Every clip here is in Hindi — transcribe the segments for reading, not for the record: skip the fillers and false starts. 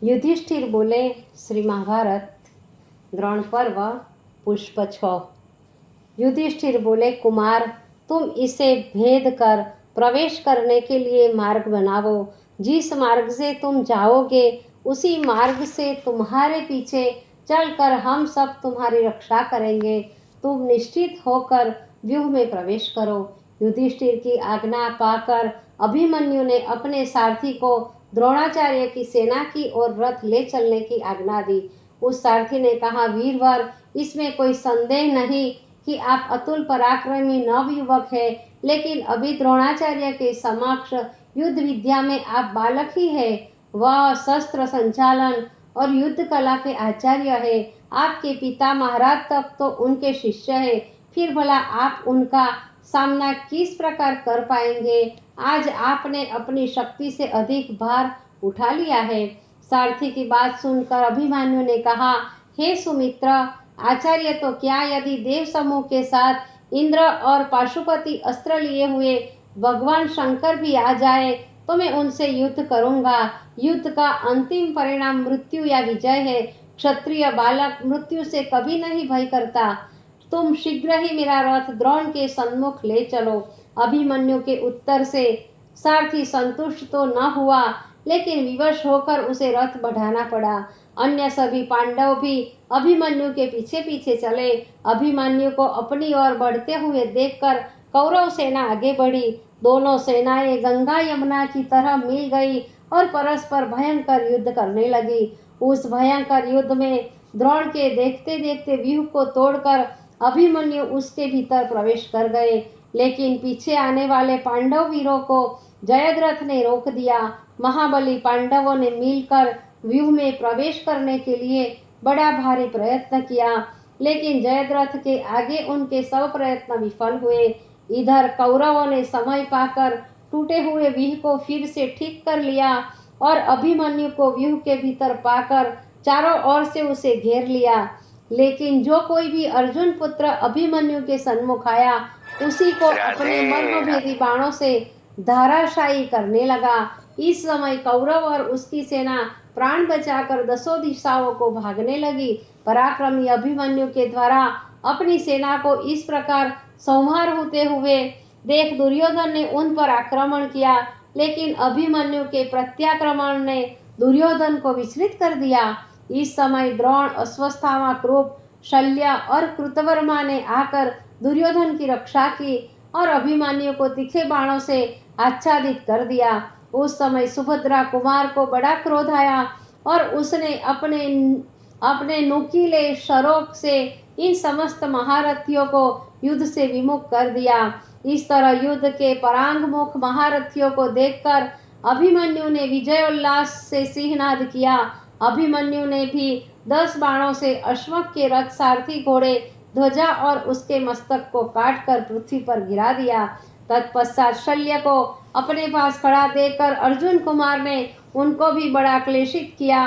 युधिष्ठिर बोले, श्री महाभारत द्रोण पर्व पुष्प 6। युधिष्ठिर बोले, कुमार तुम इसे भेद कर प्रवेश करने के लिए मार्ग बनाओ। जिस मार्ग से तुम जाओगे उसी मार्ग से तुम्हारे पीछे चलकर हम सब तुम्हारी रक्षा करेंगे। तुम निश्चित होकर व्यूह में प्रवेश करो। युधिष्ठिर की आज्ञा पाकर अभिमन्यु ने अपने सारथी को द्रोणाचार्य की सेना की ओर रथ ले चलने की आज्ञा दी। उस सारथी ने कहा, वीरवर, इसमें कोई संदेह नहीं कि आप अतुल पराक्रमी नव युवक है, लेकिन अभी द्रोणाचार्य के समक्ष युद्ध विद्या में आप बालक ही है। वह शस्त्र संचालन और युद्ध कला के आचार्य है। आपके पिता महाराज तक तो उनके शिष्य है, फिर भला आप उनका सामना किस प्रकार कर पाएंगे। आज आपने अपनी शक्ति से अधिक भार उठा लिया है। सारथी की बात सुनकर अभिमन्यु ने कहा, हे सुमित्र, आचार्य तो क्या, यदि देव समूह के साथ इंद्र और पाशुपति अस्त्र लिए हुए भगवान शंकर भी आ जाए तो मैं उनसे युद्ध करूंगा। युद्ध का अंतिम परिणाम मृत्यु या विजय है। क्षत्रिय बालक मृत्यु से कभी नहीं भय करता। तुम शीघ्र ही मेरा रथ द्रोण के सम्मुख ले चलो। अभिमन्यु के उत्तर से सारथी संतुष्ट तो न हुआ, लेकिन विवश होकर उसे रथ बढ़ाना पड़ा। अन्य सभी पांडव भी अभिमन्यु के पीछे पीछे चले। अभिमन्यु को अपनी ओर बढ़ते हुए देखकर कौरव सेना आगे बढ़ी। दोनों सेनाएं गंगा यमुना की तरह मिल गई और परस्पर भयंकर युद्ध करने लगी। उस भयंकर युद्ध में द्रोण के देखते देखते व्यूह को तोड़कर अभिमन्यु उसके भीतर प्रवेश कर गए, लेकिन पीछे आने वाले पांडव वीरों को जयद्रथ ने रोक दिया। महाबली पांडवों ने मिलकर व्यूह में प्रवेश करने के लिए बड़ा भारी प्रयत्न किया, लेकिन जयद्रथ के आगे उनके सब प्रयत्न विफल हुए। इधर कौरवों ने समय पाकर टूटे हुए व्यूह को फिर से ठीक कर लिया और अभिमन्यु को व्यूह के भीतर पाकर चारों ओर से उसे घेर लिया। लेकिन जो कोई भी अर्जुन पुत्र अभिमन्यु के सन्मुख आया उसी को अपने मर्मभेदी बाणों से धाराशायी करने लगा। इस समय कौरव और उसकी सेना प्राण बचाकर दसों दिशाओं को भागने लगी। पराक्रमी अभिमन्यु के द्वारा अपनी सेना को इस प्रकार संहार होते हुए देख दुर्योधन ने उन पर आक्रमण किया, लेकिन अभिमन्यु के प्रत्याक्रमण ने दुर्योधन को विचलित कर दिया। इस समय द्रोण, अश्वत्थामा, कृप, शल्य और कृतवर्मा ने आकर दुर्योधन की रक्षा की और अभिमन्यु को तीखे बाणों से आच्छादित कर दिया। उस समय सुभद्रा कुमार को बड़ा क्रोध आया और उसने अपने नुकीले शरों से इन समस्त महारथियों को युद्ध से विमुख कर दिया। इस तरह युद्ध के परांगमुख महारथियों को देखकर अभिमन्यु ने विजयोल्लास से सिंहनाद किया। अभिमन्यु ने भी 10 बाणों से अश्वक के रथ, सारथी, घोड़े, ध्वजा और उसके मस्तक को काटकर पृथ्वी पर गिरा दिया। तत्पश्चात शल्य को अपने पास खड़ा देखकर अर्जुन कुमार ने उनको भी बड़ा क्लेशित किया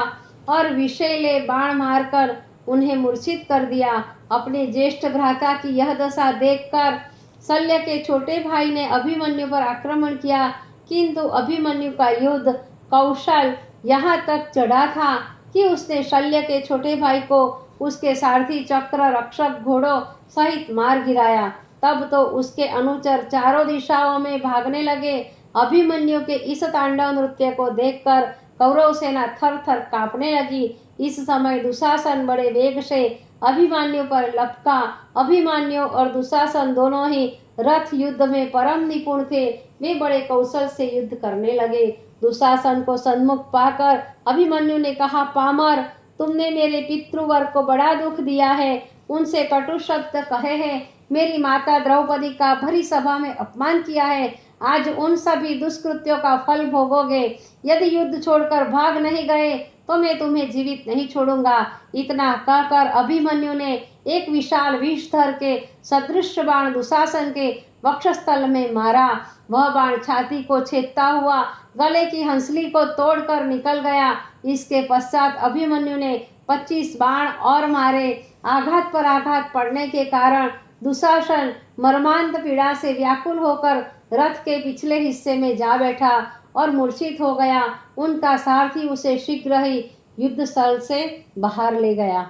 और विषैले बाण मारकर उन्हें मूर्छित कर दिया। अपने ज्येष्ठ भ्राता की यह दशा देखकर शल्य के छोटे भाई ने अभिमन्यु पर आक्रमण किया, किंतु अभिमन्यु का युद्ध कौशल यहाँ तक चढ़ा था कि उसने शल्य के छोटे भाई को उसके सारथी, चक्र, रक्षक, घोड़ों सहित मार गिराया। तब तो उसके अनुचर चारों दिशाओं में भागने लगे। अभिमन्यु के इस तांडव नृत्य को देखकर कौरव सेना थर थर कांपने लगी। इस समय दुशासन बड़े वेग से अभिमन्यु पर लपका। अभिमन्यु और दुशासन दोनों ही रथ युद्ध में परम निपुण थे। वे बड़े कौशल से युद्ध करने लगे। दुशासन को सन्मुख पाकर अभिमन्यु ने कहा, पामर, तुमने मेरे पितृवर को बड़ा दुख दिया है, उनसे कटु शब्द कहे हैं, मेरी माता द्रौपदी का भरी सभा में अपमान किया है। आज उन सभी दुष्कृत्यों का फल भोगोगे। यदि युद्ध छोड़कर भाग नहीं गए तो मैं तुम्हें जीवित नहीं छोड़ूंगा। इतना कहकर अभिमन्यु ने एक विशाल विषधर के सदृश बाण दुशासन के वक्षस्थल में मारा। वह बाण छाती को छेदता हुआ गले की हंसली को तोड़कर निकल गया। इसके पश्चात अभिमन्यु ने 25 बाण और मारे। आघात पर आघात पड़ने के कारण दुशासन मर्मांत पीड़ा से व्याकुल होकर रथ के पिछले हिस्से में जा बैठा और मूर्छित हो गया। उनका सारथी उसे शीघ्र ही युद्ध स्थल से बाहर ले गया।